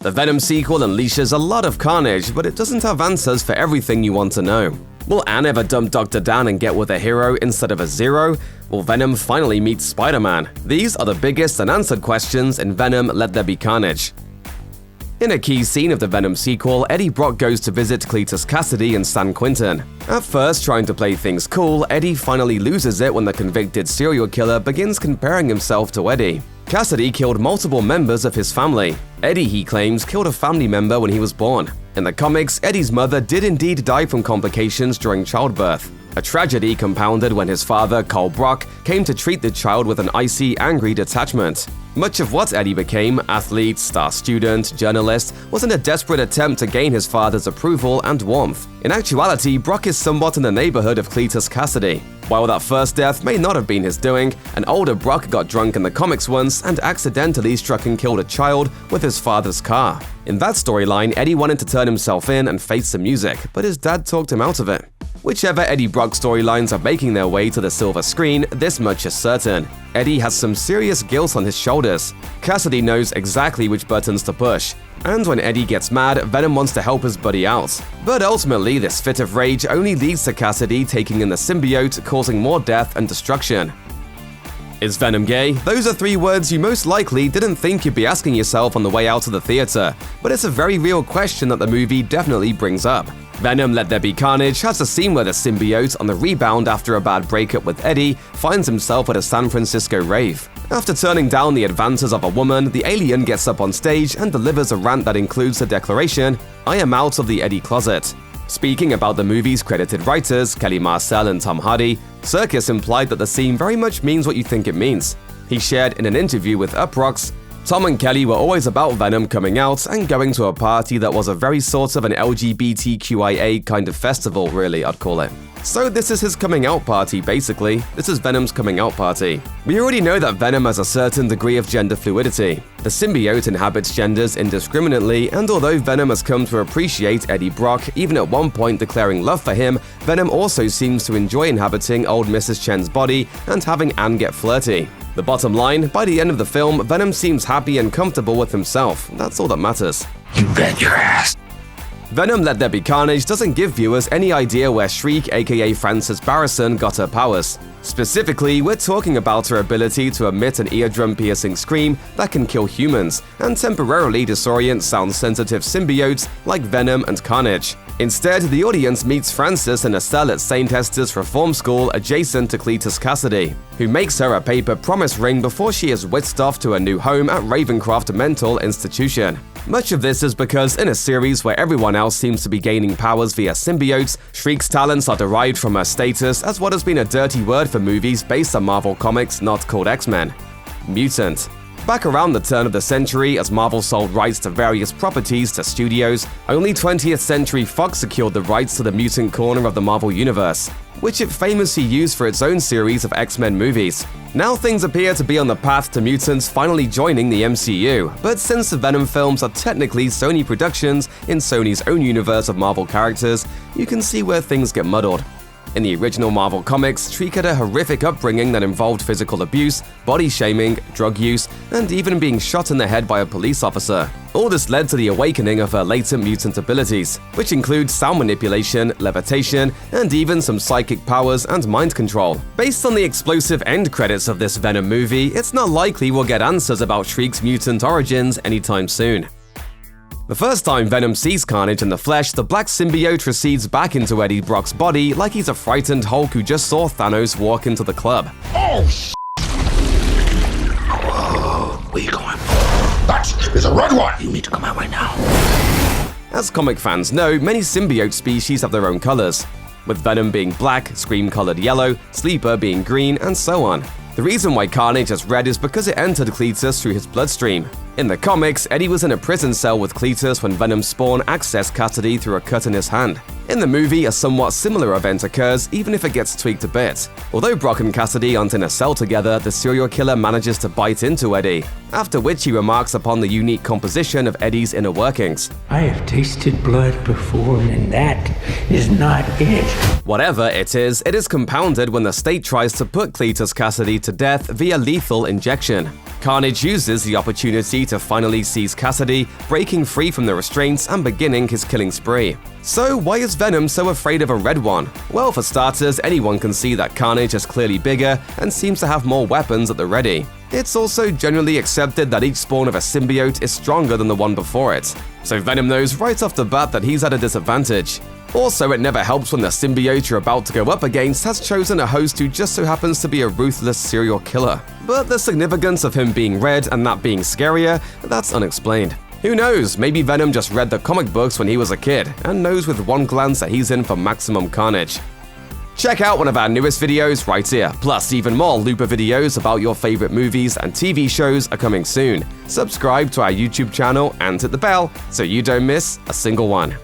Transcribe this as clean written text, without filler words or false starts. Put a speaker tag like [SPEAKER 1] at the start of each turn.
[SPEAKER 1] The Venom sequel unleashes a lot of carnage, but it doesn't have answers for everything you want to know. Will Anne ever dump Dr. Dan and get with a hero instead of a zero? Will Venom finally meet Spider-Man? These are the biggest unanswered questions in Venom: Let There Be Carnage. In a key scene of the Venom sequel, Eddie Brock goes to visit Cletus Cassidy in San Quentin. At first, trying to play things cool, Eddie finally loses it when the convicted serial killer begins comparing himself to Eddie. Cassidy killed multiple members of his family. Eddie, he claims, killed a family member when he was born. In the comics, Eddie's mother did indeed die from complications during childbirth. A tragedy compounded when his father, Carl Brock, came to treat the child with an icy, angry detachment. Much of what Eddie became, athlete, star student, journalist, was in a desperate attempt to gain his father's approval and warmth. In actuality, Brock is somewhat in the neighborhood of Cletus Cassidy. While that first death may not have been his doing, an older Brock got drunk in the comics once and accidentally struck and killed a child with his father's car. In that storyline, Eddie wanted to turn himself in and face the music, but his dad talked him out of it. Whichever Eddie Brock storylines are making their way to the silver screen, this much is certain: Eddie has some serious guilt on his shoulders. Cassidy knows exactly which buttons to push, and when Eddie gets mad, Venom wants to help his buddy out. But ultimately, this fit of rage only leads to Cassidy taking in the symbiote, causing more death and destruction. Is Venom gay? Those are three words you most likely didn't think you'd be asking yourself on the way out of the theater, but it's a very real question that the movie definitely brings up. Venom: Let There Be Carnage has a scene where the symbiote, on the rebound after a bad breakup with Eddie, finds himself at a San Francisco rave. After turning down the advances of a woman, the alien gets up on stage and delivers a rant that includes the declaration, "I am out of the Eddie closet." Speaking about the movie's credited writers, Kelly Marcel and Tom Hardy, Serkis implied that the scene very much means what you think it means. He shared in an interview with Uproxx, "Tom and Kelly were always about Venom coming out and going to a party that was a very sort of an LGBTQIA kind of festival, really, I'd call it. So this is his coming out party, basically. This is Venom's coming out party." We already know that Venom has a certain degree of gender fluidity. The symbiote inhabits genders indiscriminately, and although Venom has come to appreciate Eddie Brock, even at one point declaring love for him, Venom also seems to enjoy inhabiting old Mrs. Chen's body and having Anne get flirty. The bottom line, by the end of the film, Venom seems happy and comfortable with himself. That's all that matters.
[SPEAKER 2] You bet your ass.
[SPEAKER 1] Venom: Let There Be Carnage doesn't give viewers any idea where Shriek, aka Frances Barrison, got her powers. Specifically, we're talking about her ability to emit an eardrum-piercing scream that can kill humans, and temporarily disorient sound-sensitive symbiotes like Venom and Carnage. Instead, the audience meets Frances in a cell at St. Esther's Reform School adjacent to Cletus Cassidy, who makes her a paper promise ring before she is whisked off to a new home at Ravencroft Mental Institution. Much of this is because in a series where everyone else seems to be gaining powers via symbiotes, Shriek's talents are derived from her status as what has been a dirty word for movies based on Marvel Comics not called X-Men: mutant. Back around the turn of the century, as Marvel sold rights to various properties to studios, only 20th Century Fox secured the rights to the mutant corner of the Marvel Universe, which it famously used for its own series of X-Men movies. Now things appear to be on the path to mutants finally joining the MCU, but since the Venom films are technically Sony productions in Sony's own universe of Marvel characters, you can see where things get muddled. In the original Marvel comics, Shriek had a horrific upbringing that involved physical abuse, body shaming, drug use, and even being shot in the head by a police officer. All this led to the awakening of her latent mutant abilities, which include sound manipulation, levitation, and even some psychic powers and mind control. Based on the explosive end credits of this Venom movie, it's not likely we'll get answers about Shriek's mutant origins anytime soon. The first time Venom sees Carnage in the flesh, the black symbiote recedes back into Eddie Brock's body like he's a frightened Hulk who just saw Thanos walk into the club.
[SPEAKER 2] Oh, Whoa, where you going? That is a red one! You need to come out right now.
[SPEAKER 1] As comic fans know, many symbiote species have their own colors, with Venom being black, Scream-colored yellow, Sleeper being green, and so on. The reason why Carnage is red is because it entered Cletus through his bloodstream. In the comics, Eddie was in a prison cell with Cletus when Venom's spawn accessed Cassidy through a cut in his hand. In the movie, a somewhat similar event occurs, even if it gets tweaked a bit. Although Brock and Cassidy aren't in a cell together, the serial killer manages to bite into Eddie, after which he remarks upon the unique composition of Eddie's inner workings.
[SPEAKER 3] I have tasted blood before, and that is not it.
[SPEAKER 1] Whatever it is compounded when the state tries to put Cletus Cassidy to death via lethal injection. Carnage uses the opportunity opportunity to finally seize Cassidy, breaking free from the restraints and beginning his killing spree. So why is Venom so afraid of a red one? Well, for starters, anyone can see that Carnage is clearly bigger and seems to have more weapons at the ready. It's also generally accepted that each spawn of a symbiote is stronger than the one before it, so Venom knows right off the bat that he's at a disadvantage. Also, it never helps when the symbiote you're about to go up against has chosen a host who just so happens to be a ruthless serial killer. But the significance of him being red and that being scarier, that's unexplained. Who knows, maybe Venom just read the comic books when he was a kid and knows with one glance that he's in for maximum carnage. Check out one of our newest videos right here, plus even more Looper videos about your favorite movies and TV shows are coming soon. Subscribe to our YouTube channel and hit the bell so you don't miss a single one.